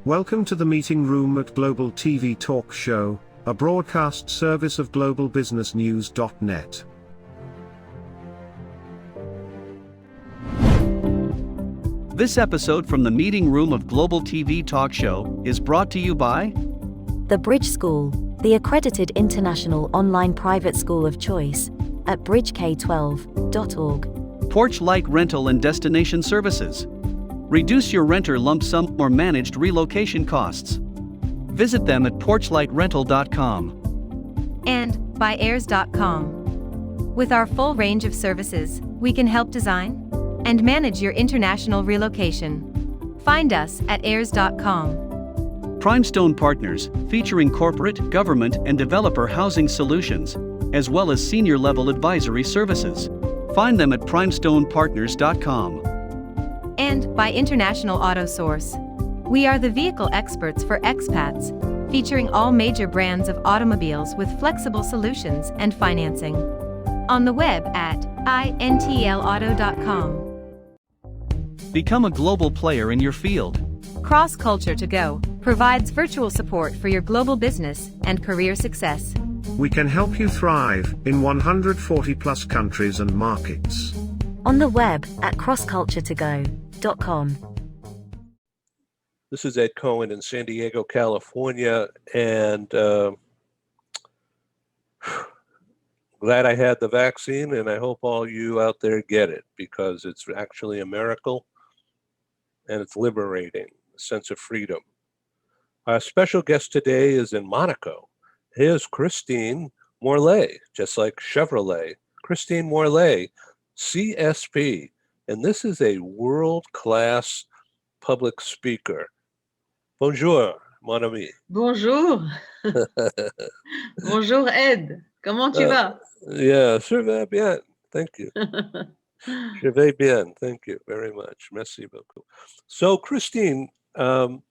Welcome to the meeting room at Global TV Talk Show, a broadcast service of globalbusinessnews.net. This episode from the meeting room of Global TV Talk Show is brought to you by The Bridge School, the accredited international online private school of choice, at bridgek12.org. Porch Light Rental and Destination Services. Reduce your renter lump sum or managed relocation costs. Visit them at porchlightrental.com. And by airs.com. With our full range of services, we can help design and manage your international relocation. Find us at airs.com. Primestone Partners, featuring corporate, government, and developer housing solutions, as well as senior-level advisory services. Find them at primestonepartners.com. And by International Auto Source. We are the vehicle experts for expats, featuring all major brands of automobiles with flexible solutions and financing. On the web at intlauto.com. Become a global player in your field. Cross Culture to Go provides virtual support for your global business and career success. We can help you thrive in 140 plus countries and markets. On the web at crossculturetogo.com. This is Ed Cohen in San Diego, California, and glad I had the vaccine, and I hope all you out there get it, because it's actually a miracle, and it's liberating, a sense of freedom. Our special guest today is in Monaco. Here's Christine Morlet, just like Chevrolet. Christine Morlet, CSP, and this is a world-class public speaker. Bonjour, mon ami. Bonjour. Bonjour, Ed. Comment tu vas? Yeah, je vais bien. Thank you. Je vais bien. Thank you very much. Merci beaucoup. So, Christine, the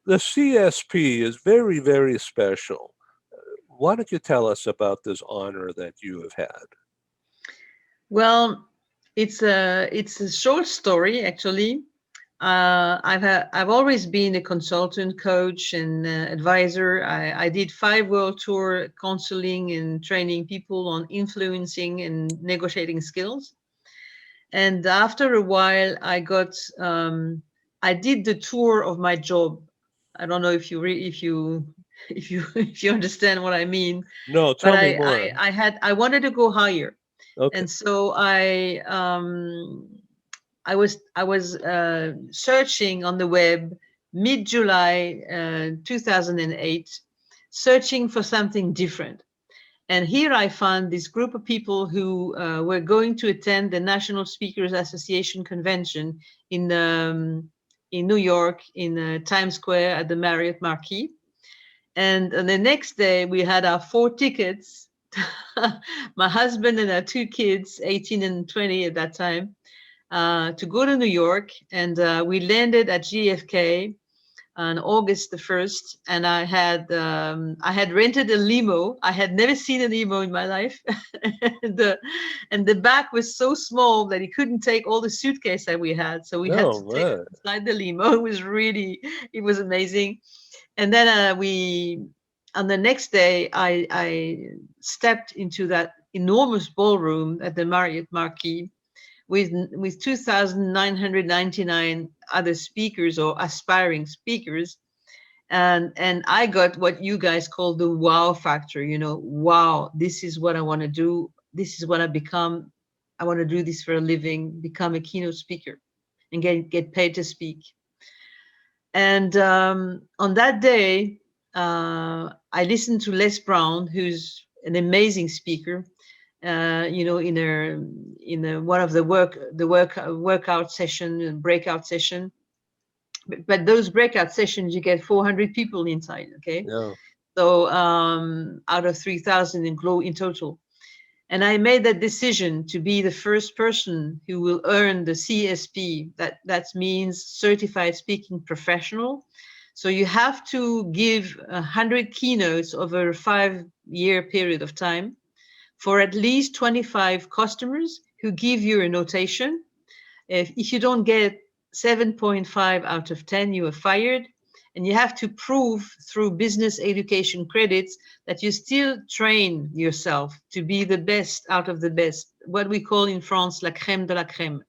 CSP is very, very special. Why don't you tell us about this honor that you have had? Well, it's a short story, actually. I've always been a consultant, coach, and advisor. I did 5 world tour counseling and training people on influencing and negotiating skills. And after a while, I did the tour of my job. I don't know if you understand what I mean. No, tell me more. I wanted to go higher. Okay. And so I was searching on the web mid-July 2008, searching for something different. And here I found this group of people who were going to attend the National Speakers Association convention in New York, in Times Square at the Marriott Marquis. And the next day we had our 4 tickets. My husband and our 2 kids, 18 and 20 at that time, to go to New York. And we landed at JFK on August the 1st. And I had rented a limo. I had never seen a limo in my life. and the back was so small that it couldn't take all the suitcase that we had. So we had to take it inside the limo. It was amazing. And then on the next day, I stepped into that enormous ballroom at the Marriott Marquis with 2,999 other speakers or aspiring speakers. And I got what you guys call the wow factor, wow, this is what I want to do. This is what I become. I want to do this for a living, become a keynote speaker and get paid to speak. And on that day, I listened to Les Brown, who's an amazing speaker, in one of the workout session, breakout session. But those breakout sessions, you get 400 people inside. Okay. Yeah. So out of 3,000 in total. And I made that decision to be the first person who will earn the CSP. That means Certified Speaking Professional. So you have to give 100 keynotes over a 5-year period of time for at least 25 customers who give you a notation. If you don't get 7.5 out of 10, you are fired. And you have to prove through business education credits that you still train yourself to be the best out of the best, what we call in France la crème de la crème.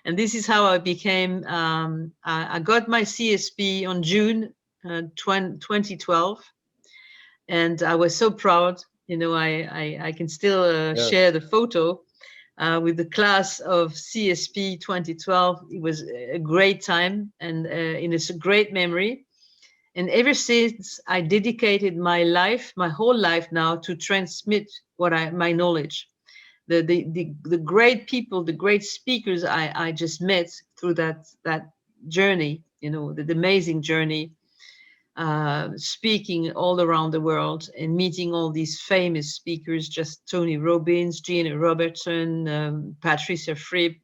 And this is how I became, I got my CSP on June 2012. And I was so proud. I can still Yes. share the photo with the class of CSP 2012. It was a great time, and it's a great memory. And ever since, I dedicated my life, my whole life now, to transmit my knowledge. The great people, the great speakers I just met through that journey, the amazing journey, speaking all around the world and meeting all these famous speakers, just Tony Robbins, Gina Robertson, Patricia Fripp,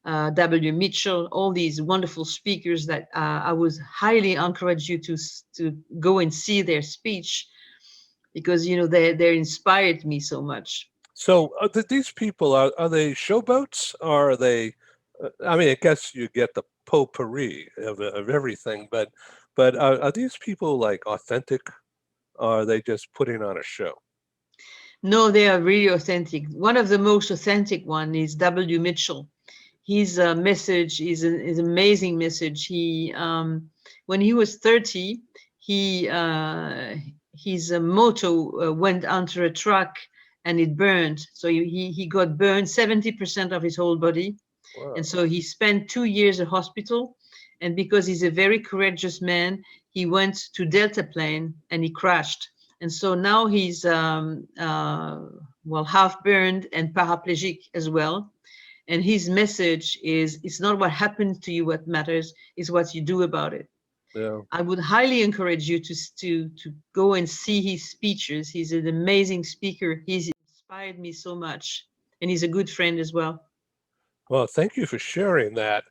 W. Mitchell, all these wonderful speakers that I would highly encourage you to go and see their speech, because they inspired me so much. So these people, are they showboats, or are they, I mean, I guess you get the potpourri of everything, but are these people like authentic, or are they just putting on a show? No, they are really authentic. One of the most authentic one is W. Mitchell. His message is an amazing message. He, when he was 30, his motor went under a truck and it burned. So he got burned 70% of his whole body. Wow. And so he spent 2 years in hospital. And because he's a very courageous man, he went to Delta plane and he crashed. And so now he's half burned and paraplegic as well. And his message is, it's not what happens to you what matters, it's what you do about it. Yeah. I would highly encourage you to go and see his speeches. He's an amazing speaker. He's inspired me so much. And he's a good friend as well. Well, thank you for sharing that.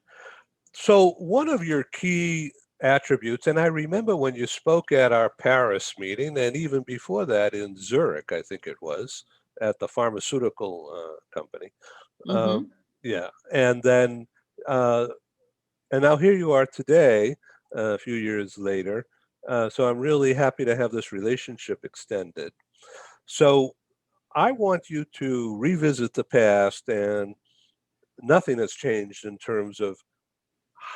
So one of your key attributes, and I remember when you spoke at our Paris meeting, and even before that in Zurich, I think it was, at the pharmaceutical company. Mm-hmm. Yeah, and then, and now here you are today, a few years later. So I'm really happy to have this relationship extended. So I want you to revisit the past, and nothing has changed in terms of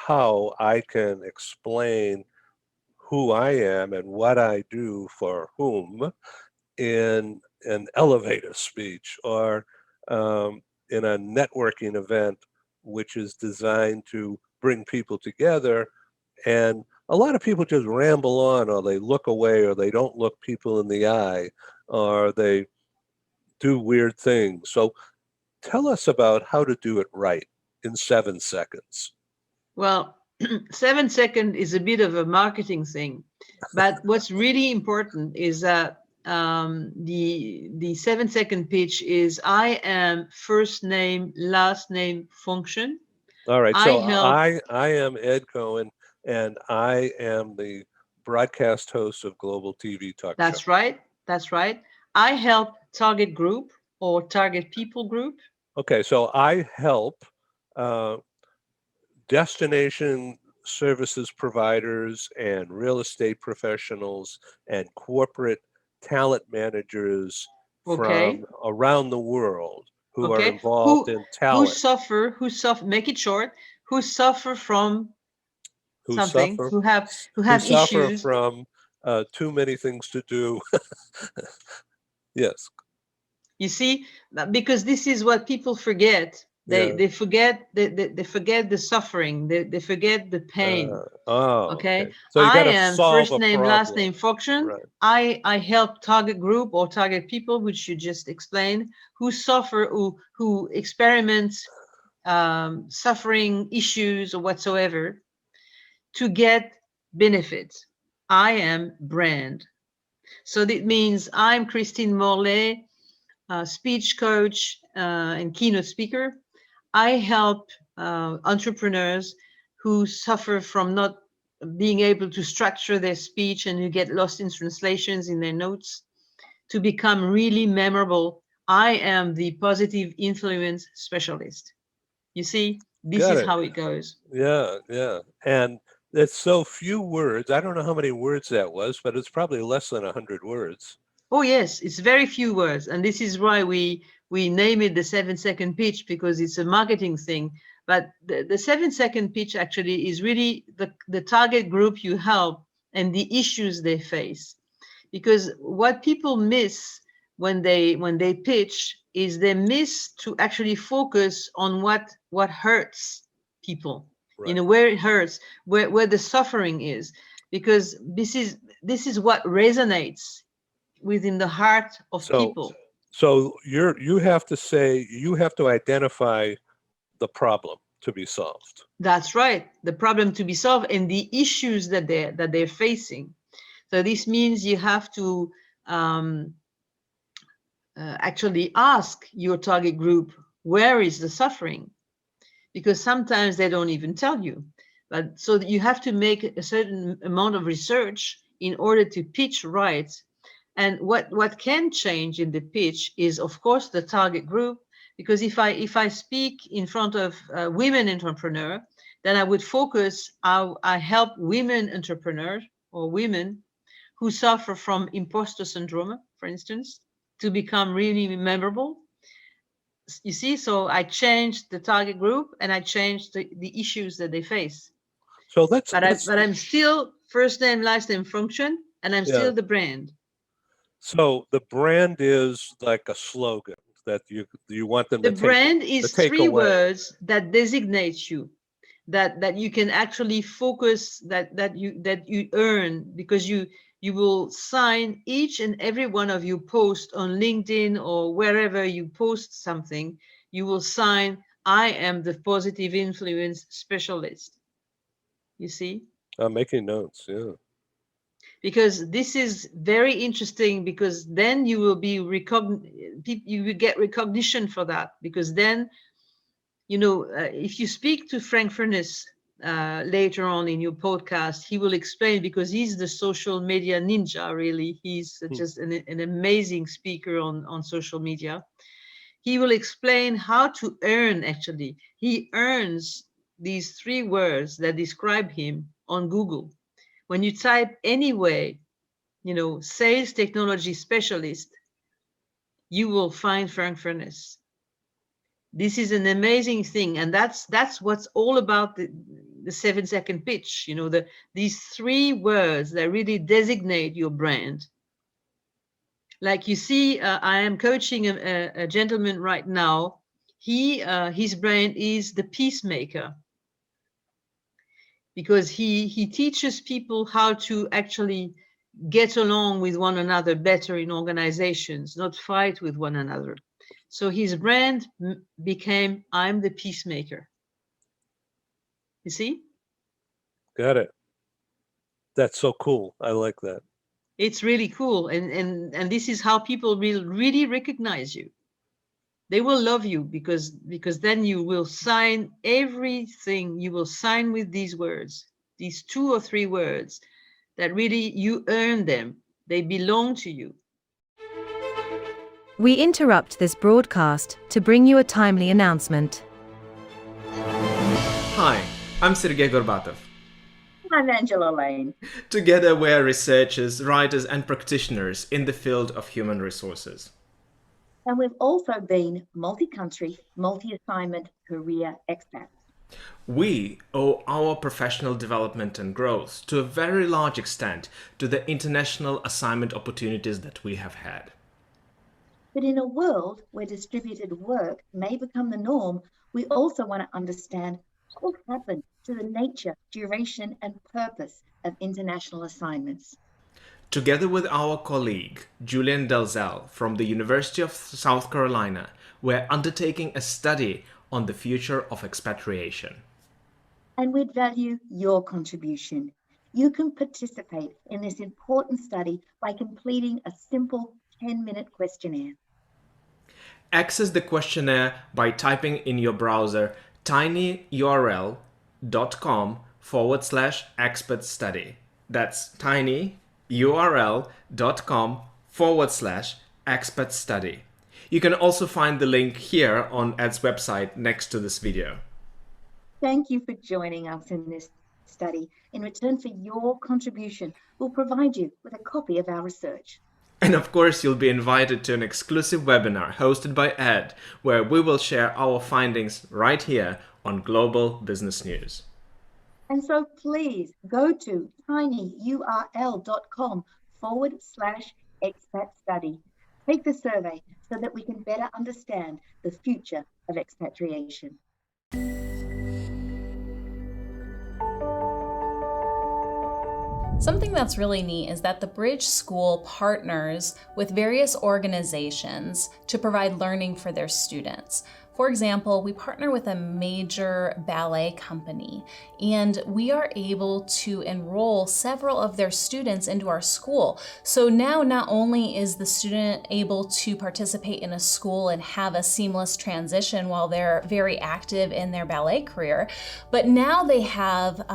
how I can explain who I am and what I do for whom in an elevator speech, or in a networking event, which is designed to bring people together. And a lot of people just ramble on, or they look away, or they don't look people in the eye, or they do weird things. So tell us about how to do it right in 7 seconds. Well, 7 seconds is a bit of a marketing thing, but what's really important is that the 7 second pitch is, I am first name, last name, function. All right, so I am Ed Cohen, and I am the broadcast host of Global TV Talk That's Show. right. That's right. I help target group or target people group. Okay, so I help destination services providers and real estate professionals and corporate talent managers from around the world who are involved in talent. Who suffer, make it short, who suffer from something, who have suffer issues from too many things to do. Yes. You see, because this is what people forget. They forget the suffering. They forget the pain. Okay. So you I gotta am solve first a name, problem. last name, function. Right. I help target group or target people, which you just explained, who suffer, who experiment suffering, issues, or whatsoever, to get benefits. I am brand. So that means I'm Christine Morlet, speech coach and keynote speaker. I help entrepreneurs who suffer from not being able to structure their speech and who get lost in translations in their notes to become really memorable. I am the positive influence specialist. You see, this Got is it. how it goes. Yeah, yeah. And it's so few words. I don't know how many words that was, but it's probably less than 100 words. Oh yes, it's very few words, and this is why we name it the 7-second pitch, because it's a marketing thing. But the 7-second pitch actually is really the target group you help and the issues they face. Because what people miss when they pitch is they miss to actually focus on what hurts people. Right. Where it hurts, where the suffering is, because this is what resonates within the heart of people. So you have to identify the problem to be solved. That's right, the problem to be solved and the issues that they're facing. So this means you have to actually ask your target group, where is the suffering? Because sometimes they don't even tell you. But so you have to make a certain amount of research in order to pitch right. And what can change in the pitch is, of course, the target group. Because if I speak in front of women entrepreneurs, then I would focus how I help women entrepreneurs or women who suffer from imposter syndrome, for instance, to become really memorable. You see, so I changed the target group and I changed the issues that they face. So but I'm still first name, last name, function, and I'm still the brand. So the brand is like a slogan that you want them to take. The brand is 3 words that designate you, that you can actually focus, that you earn, because you will sign each and every one of you post on LinkedIn or wherever you post something, you will sign, I am the positive influence specialist. You see? I'm making notes, yeah. Because this is very interesting, because then you will be you will get recognition for that, because then, if you speak to Frank Furness later on in your podcast, he will explain, because he's the social media ninja, really. He's just an amazing speaker on social media. He will explain how to earn, actually. He earns these 3 words that describe him on Google. When you type anyway, sales technology specialist, you will find Frank Furness. This is an amazing thing, and that's what's all about the 7-second pitch. These 3 words that really designate your brand. Like you see, I am coaching a gentleman right now. His brand is the peacemaker, because he teaches people how to actually get along with one another better in organizations, not fight with one another. So his brand became, I'm the peacemaker. You see? Got it. That's so cool. I like that. It's really cool. And this is how people will really recognize you. They will love you, because then you will sign everything. You will sign with these words, these 2 or 3 words that really you earn them. They belong to you. We interrupt this broadcast to bring you a timely announcement. Hi, I'm Sergei Gorbatov. I'm Angela Lane. Together we're researchers, writers and practitioners in the field of human resources. And we've also been multi-country, multi-assignment career expats. We owe our professional development and growth to a very large extent to the international assignment opportunities that we have had. But in a world where distributed work may become the norm, we also want to understand what happened to the nature, duration, and purpose of international assignments. Together with our colleague, Julian Dalzell from the University of South Carolina, we're undertaking a study on the future of expatriation. And we'd value your contribution. You can participate in this important study by completing a simple 10-minute questionnaire. Access the questionnaire by typing in your browser tinyurl.com/expert study. That's tinyurl.com/expert study. You can also find the link here on Ed's website next to this video. Thank you for joining us in this study. In return for your contribution, we'll provide you with a copy of our research. And of course, you'll be invited to an exclusive webinar hosted by Ed, where we will share our findings right here on Global Business News. And so please go to tinyurl.com/expat study. Take the survey so that we can better understand the future of expatriation. Something that's really neat is that the Bridge School partners with various organizations to provide learning for their students. For example, we partner with a major ballet company, and we are able to enroll several of their students into our school. So now not only is the student able to participate in a school and have a seamless transition while they're very active in their ballet career, but now they have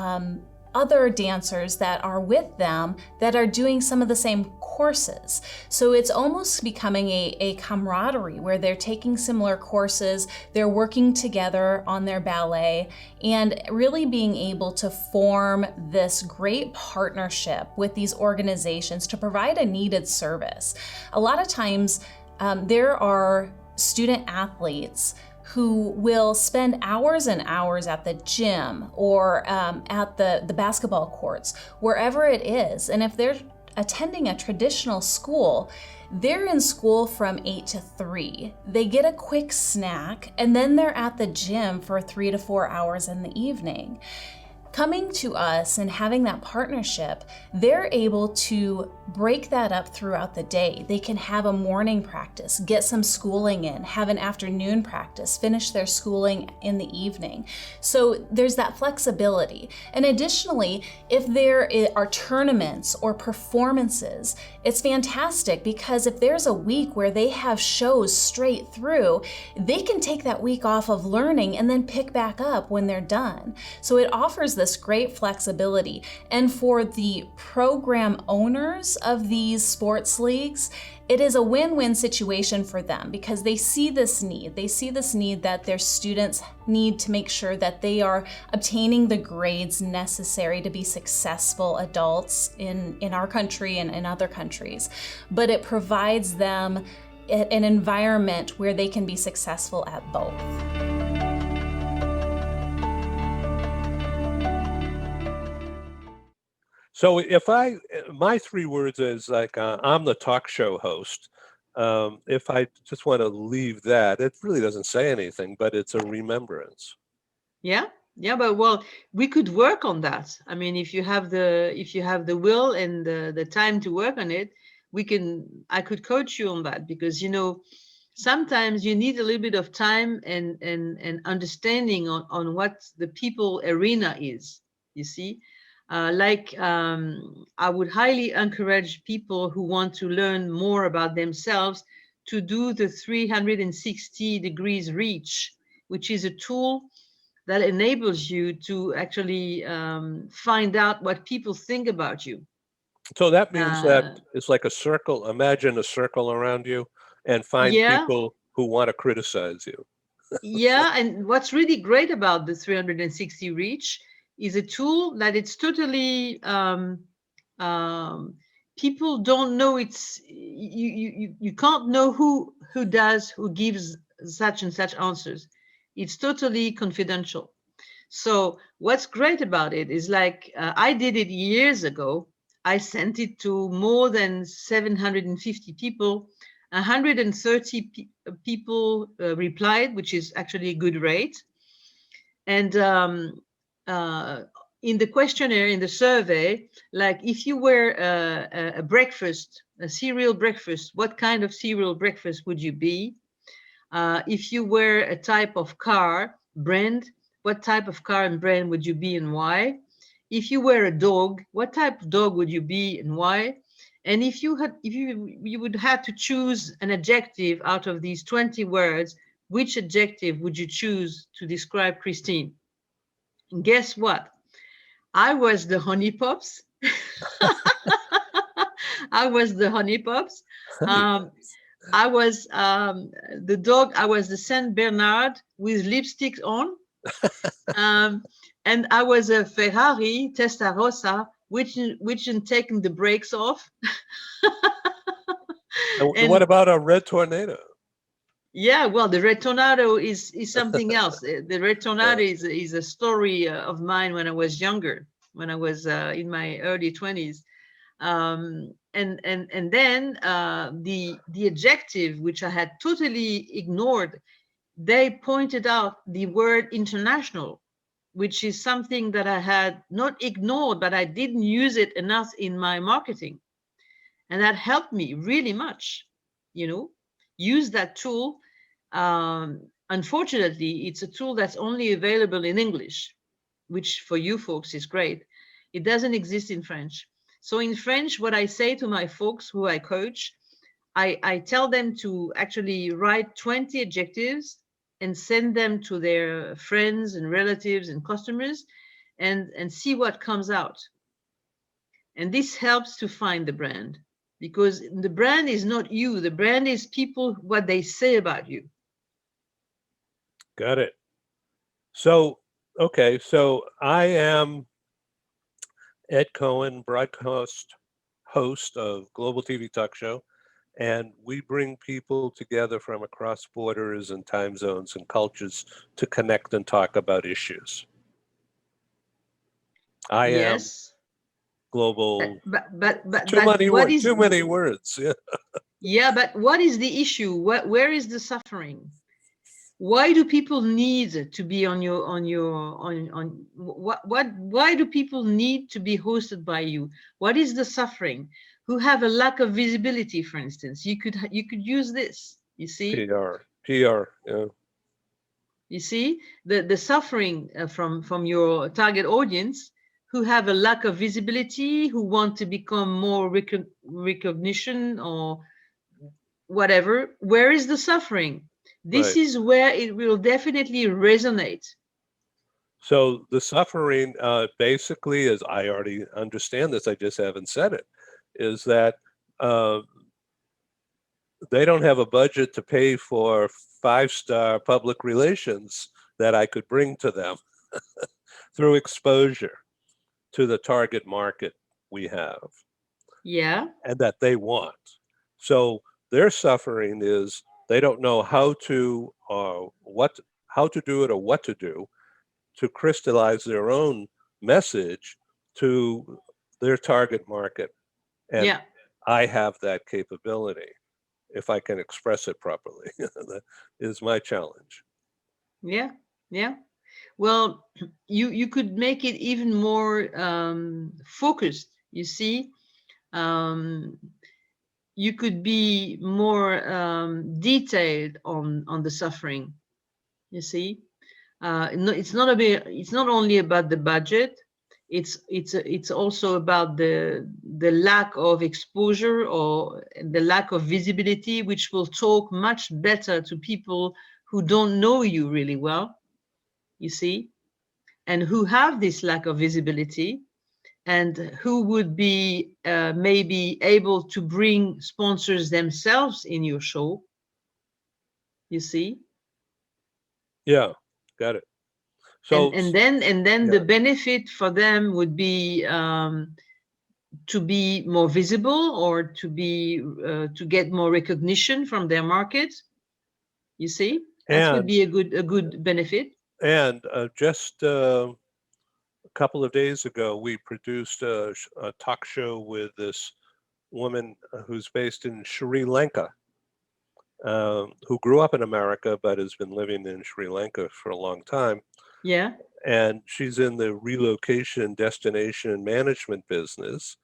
other dancers that are with them that are doing some of the same courses. So it's almost becoming a camaraderie where they're taking similar courses, they're working together on their ballet, and really being able to form this great partnership with these organizations to provide a needed service. A lot of times there are student athletes who will spend hours and hours at the gym or at the basketball courts, wherever it is. And if they're attending a traditional school, they're in school from 8 to 3. They get a quick snack, and then they're at the gym for 3 to 4 hours in the evening. Coming to us and having that partnership, they're able to break that up throughout the day. They can have a morning practice, get some schooling in, have an afternoon practice, finish their schooling in the evening. So there's that flexibility. And additionally, if there are tournaments or performances, it's fantastic because if there's a week where they have shows straight through, they can take that week off of learning and then pick back up when they're done. So it offers this great flexibility. And for the program owners of these sports leagues, it is a win-win situation for them because they see this need. They see this need that their students need to make sure that they are obtaining the grades necessary to be successful adults in our country and in other countries. But it provides them an environment where they can be successful at both. So my 3 words is like, I'm the talk show host. If I just want to leave that, it really doesn't say anything, but it's a remembrance. Yeah, but well, we could work on that. I mean, if you have the will and the time to work on it, I could coach you on that because, sometimes you need a little bit of time and understanding on what the people arena is, you see. I would highly encourage people who want to learn more about themselves to do the 360 degrees reach, which is a tool that enables you to actually find out what people think about you. So that means that it's like a circle. Imagine a circle around you and find people who want to criticize you. Yeah, and what's really great about the 360 reach is a tool that it's totally people don't know you can't know who gives such and such answers. It's totally confidential. So what's great about it is like I did it years ago. I sent it to more than 750 people. 130 people replied, which is actually a good rate. And in the questionnaire, in the survey, like if you were a cereal breakfast, what kind of cereal breakfast would you be? If you were a type of car brand, what type of car and brand would you be and why? If you were a dog, what type of dog would you be and why? And if you would have to choose an adjective out of these 20 words, which adjective would you choose to describe Christine? And guess what? I was the honey pops. I was the dog. I was the Saint Bernard with lipstick on, and I was a Ferrari Testarossa, which had taken the brakes off. And what about a red tornado? Yeah, well, the red tornado is something else. The red tornado is a story of mine when I was younger, when I was in my early 20s. And then the adjective, which I had totally ignored, they pointed out the word international, which is something that I had not ignored, but I didn't use it enough in my marketing. And that helped me really much, use that tool. Unfortunately, it's a tool that's only available in English, which for you folks is great. It doesn't exist in French. So in French, what I say to my folks who I coach, I tell them to actually write 20 adjectives and send them to their friends and relatives and customers and see what comes out. And this helps to find the brand, because the brand is not you. The brand is people, what they say about you. Got it. So, okay, so I am Ed Cohen, broadcast host of Global TV Talk Show, and we bring people together from across borders and time zones and cultures to connect and talk about issues. I am global. But too many words. Yeah. Yeah, but what is the issue? Where is the suffering? Why do people need to be why do people need to be hosted by you? What is the suffering? Who have a lack of visibility, for instance? You could use this, you see? PR, yeah. You see the suffering from your target audience, who have a lack of visibility, who want to become more recognition or whatever. Where is the suffering? This is where it will definitely resonate. So the suffering, basically, as I already understand this, I just haven't said it, is that they don't have a budget to pay for 5-star public relations that I could bring to them through exposure to the target market we have. Yeah. And that they want. So their suffering is they don't know how to do it or what to do to crystallize their own message to their target market. And I have that capability if I can express it properly. That is my challenge. Yeah. Well, you could make it even more focused, you see. You could be more detailed on the suffering, you see. It's not only about the budget. It's also about the lack of exposure or the lack of visibility, which will talk much better to people who don't know you really well, you see, and who have this lack of visibility, and who would be maybe able to bring sponsors themselves in your show, you see. Yeah, got it. So and then the benefit for them would be to be more visible, or to get more recognition from their market, you see. That would be a good benefit. And just a couple of days ago, we produced a talk show with this woman who's based in Sri Lanka, who grew up in America but has been living in Sri Lanka for a long time. Yeah. And she's in the relocation, destination management business.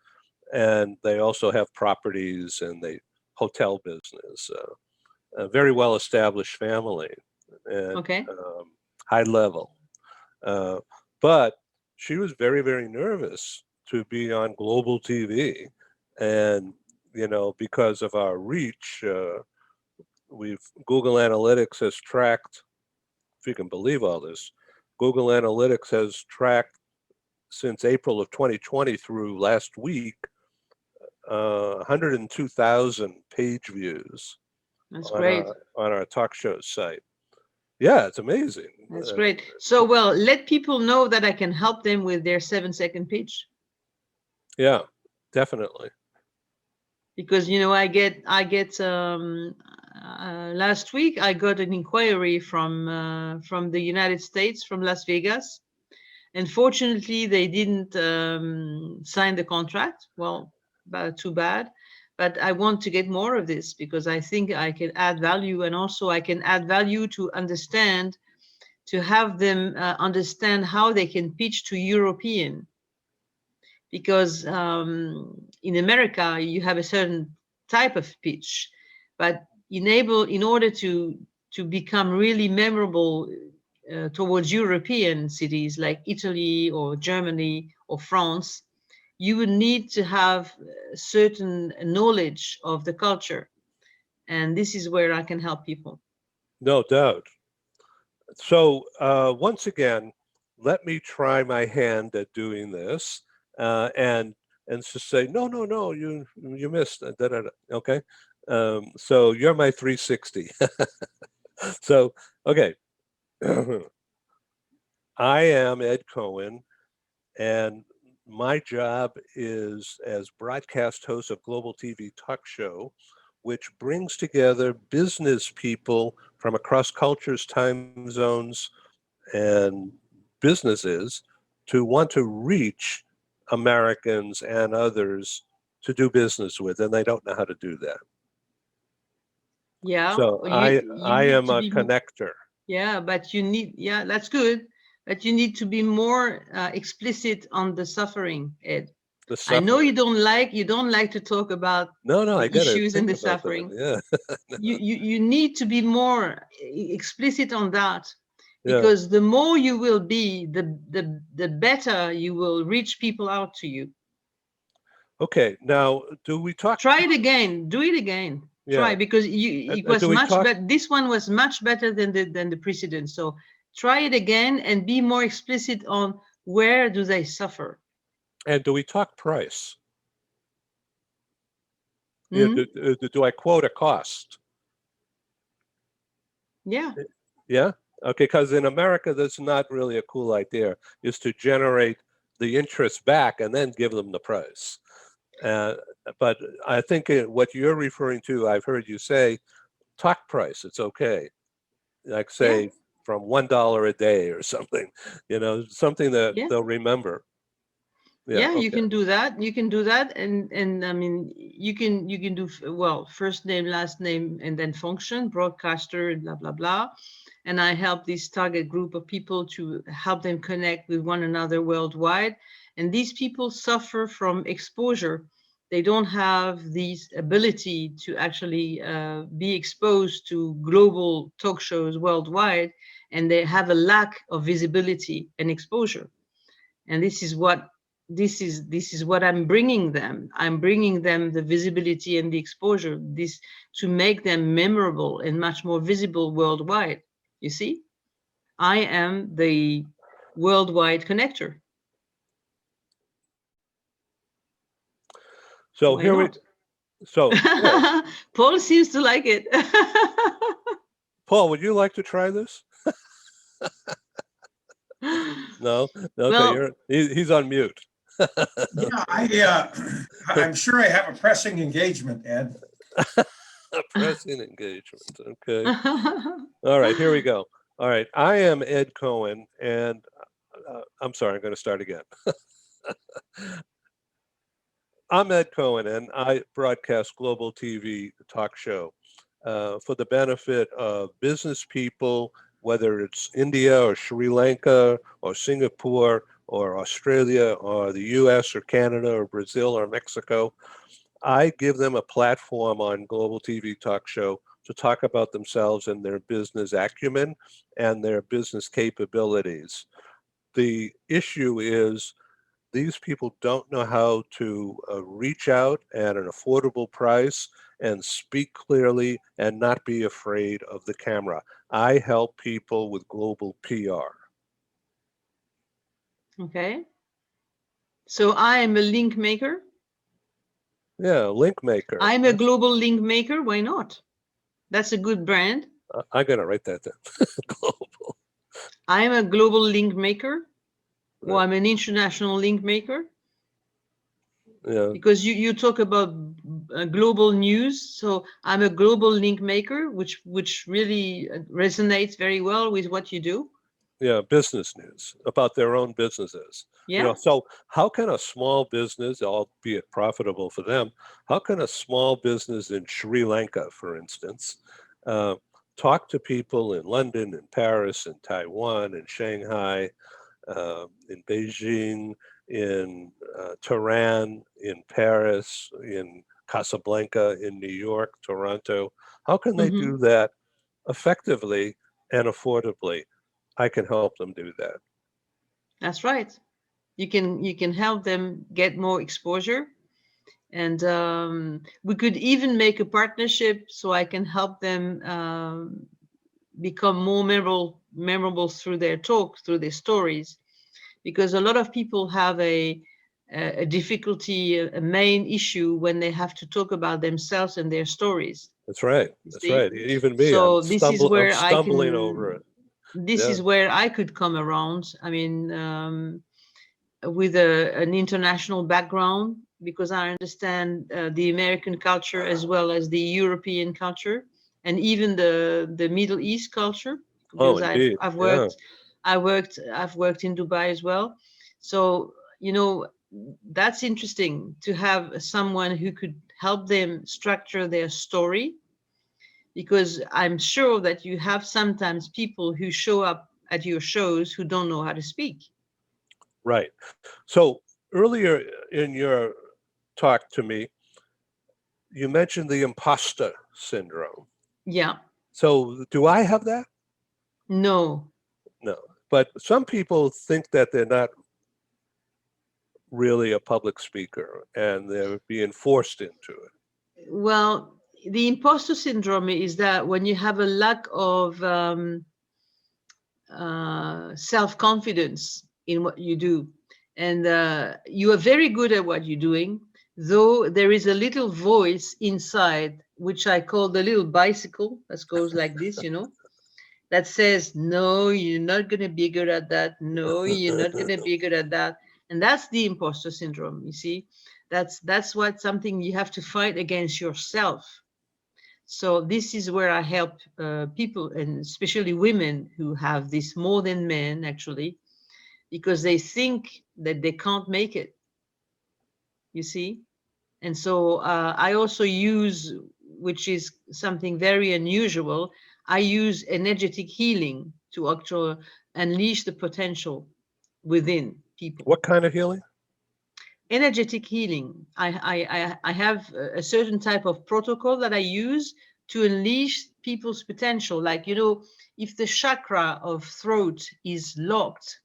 And they also have properties and the hotel business. A very well-established family and high level. But she was very, very nervous to be on global TV. And, because of our reach, Google Analytics has tracked, if you can believe all this, Google Analytics has tracked since April of 2020 through last week, 102,000 page views That's on great. our talk show site. Yeah, it's amazing. That's great. So, well, let people know that I can help them with their 7-second pitch. Yeah, definitely. Because I get last week I got an inquiry from the United States, from Las Vegas. Unfortunately, they didn't sign the contract. Well, too bad. But I want to get more of this because I think I can add value, and also I can add value to have them understand how they can pitch to European. Because in America, you have a certain type of pitch, but in order to become really memorable towards European cities like Italy or Germany or France, you would need to have certain knowledge of the culture. And this is where I can help people. No doubt. So once again, let me try my hand at doing this, and just say, no, you missed. Okay, so you're my 360. So okay, I am Ed Cohen, and my job is as broadcast host of Global TV Talk Show, which brings together business people from across cultures, time zones, and businesses to want to reach Americans and others to do business with, and they don't know how to do that. Yeah. So I am a connector. Yeah, but that's good. But you need to be more explicit on the suffering, Ed. I know you don't like to talk about the issues and the suffering. Yeah. you need to be more explicit on that, because the more you will be, the better you will reach people out to you. Okay, now do we talk? Try it again. Do it again. Yeah. Try, because it was much better. This one was much better than the precedent. So try it again and be more explicit on where do they suffer. And do we talk price? Do I quote a cost? Yeah. Yeah. Okay, because in America, that's not really a cool idea, is to generate the interest back and then give them the price. But I think what you're referring to, I've heard you say, talk price, it's okay. Like say from $1 a day or something, something that they'll remember. Yeah, you can do that. You can do that, and I mean, you can do, well, first name, last name, and then function, broadcaster, and blah blah blah. And I help this target group of people to help them connect with one another worldwide. And these people suffer from exposure. They don't have this ability to actually be exposed to global talk shows worldwide, and they have a lack of visibility and exposure. And this is what I'm bringing them. I'm bringing them the visibility and the exposure, this to make them memorable and much more visible worldwide. You see, I am the worldwide connector. So Paul seems to like it. Paul, would you like to try this? No? Okay, well, he's on mute. Yeah, I'm sure I have a pressing engagement, Ed. A pressing engagement, okay. All right, here we go. All right, I am Ed Cohen, and I'm sorry, I'm going to start again. I'm Ed Cohen, and I broadcast Global TV Talk Show for the benefit of business people, whether it's India or Sri Lanka or Singapore or Australia or the US or Canada or Brazil or Mexico. I give them a platform on Global TV Talk Show to talk about themselves and their business acumen and their business capabilities. The issue is these people don't know how to reach out at an affordable price and speak clearly and not be afraid of the camera. I help people with global PR. Okay. So I am a link maker. Yeah, link maker. I'm a global link maker. Why not? That's a good brand. I'm going to write that down. Global. I'm a global link maker. Well, Right. I'm an international link maker. Yeah. Because you talk about global news, so I'm a global link maker, which really resonates very well with what you do. Yeah, business news about their own businesses. Yeah. So how can a small business, albeit profitable for them, how can a small business in Sri Lanka, for instance, talk to people in London, in Paris, in Taiwan, in Shanghai, in Beijing, in Tehran, in Paris, in Casablanca, in New York, Toronto? How can they do that effectively and affordably? I can help them do that. That's right. You can help them get more exposure, and we could even make a partnership so I can help them become more memorable through their talk, through their stories, because a lot of people have a difficulty, a main issue when they have to talk about themselves and their stories. That's right. You That's see? right. Even me, So I'm this is where I stumbling can. over it. This Yeah. is where I could come around. I mean, with an international background, because I understand the American culture as well as the European culture, and even the Middle East culture. Oh, Because indeed. I've Yeah. worked in Dubai as well. So that's interesting to have someone who could help them structure their story, because I'm sure that you have sometimes people who show up at your shows who don't know how to speak. Right. So earlier in your talk to me, you mentioned the imposter syndrome. Yeah. So do I have that? No. No. But some people think that they're not really a public speaker and they're being forced into it. Well, the imposter syndrome is that when you have a lack of self-confidence in what you do, and you are very good at what you're doing, though there is a little voice inside, which I call the little bicycle that goes like this, that says, no, you're not going to be good at that. No, you're not going to be good at that. And that's the imposter syndrome. You see, that's what something you have to fight against yourself. So this is where I help people, and especially women who have this more than men, actually, because they think that they can't make it. You see? And so I also use, which is something very unusual, I use energetic healing to actually unleash the potential within people. What kind of healing? Energetic healing. I have a certain type of protocol that I use to unleash people's potential. Like, if the chakra of throat is locked,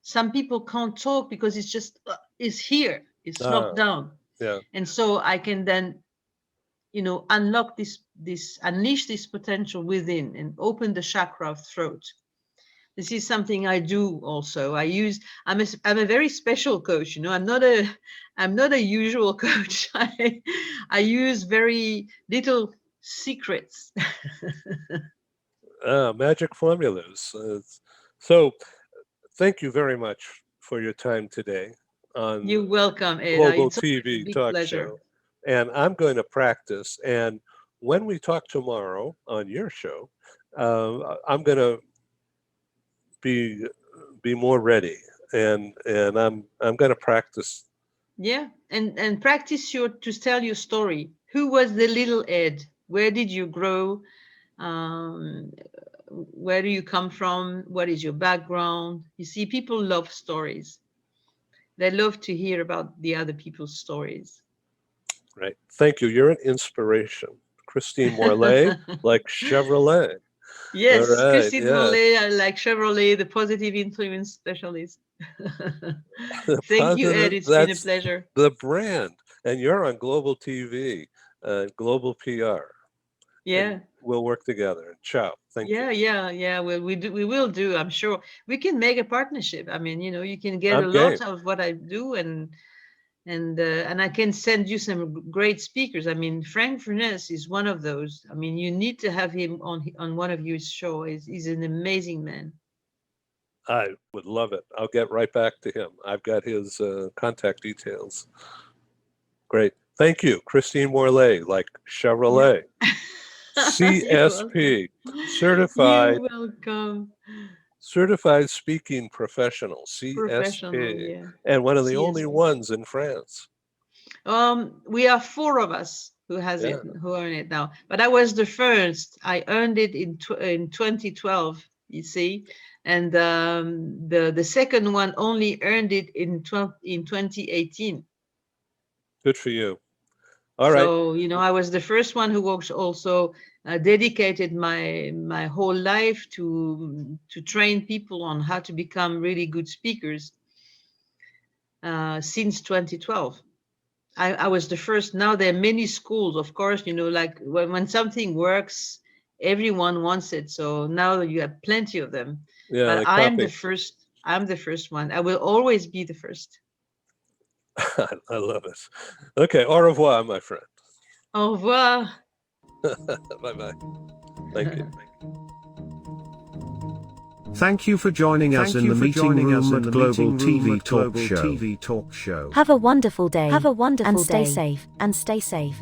some people can't talk because it's just, it's here, it's locked down. Yeah. And so I can then, unlock unleash this potential within and open the chakra of throat. This is something I do also. I'm a very special coach. I'm not a usual coach. I use very little secrets. Magic formulas. So thank you very much for your time today on You're welcome, Ed. Global It's a TV big talk pleasure. show. And I'm going to practice. And when we talk tomorrow on your show, I'm going to be more ready, and I'm going to practice. Yeah, and practice to tell your story. Who was the little Ed? Where did you grow? Where do you come from? What is your background? You see, people love stories. They love to hear about the other people's stories. Right. Thank you. You're an inspiration. Christine Morlet, like Chevrolet. Yes, All right, Christine yeah. Morlet, like Chevrolet, the positive influence specialist. Thank you, Ed. It's been a pleasure. The brand. And you're on Global TV, Global PR. Yeah. And we'll work together. Ciao. Thank you. Yeah. Well, we will do. I'm sure we can make a partnership. I mean, you can get I'm a lot game. of what I do, and And I can send you some great speakers. I mean, Frank Furness is one of those. I mean, you need to have him on one of your shows. He's an amazing man. I would love it. I'll get right back to him. I've got his contact details. Great. Thank you, Christine Morlet, like Chevrolet. CSP, certified. You're welcome. Certified speaking professional, CSP, Professional, yeah. and one of the CSP. only ones in France. We are 4 of us who has it, who earn it now. But I was the first. I earned it in 2012. You see, and the second one only earned it in 2018. Good for you. All right. So, you know, I was the first one who also dedicated my whole life to train people on how to become really good speakers since 2012. I was the first. Now there are many schools, of course, you know, like when something works, everyone wants it. So now you have plenty of them. Yeah, but I'm the first. I'm the first one. I will always be the first. I love it. Okay, au revoir, my friend. Au revoir. Bye-bye. Thank you. Thank you for joining us in the meeting room at Global TV Talk Show. Have a wonderful day. Have a wonderful day. And stay safe. And stay safe.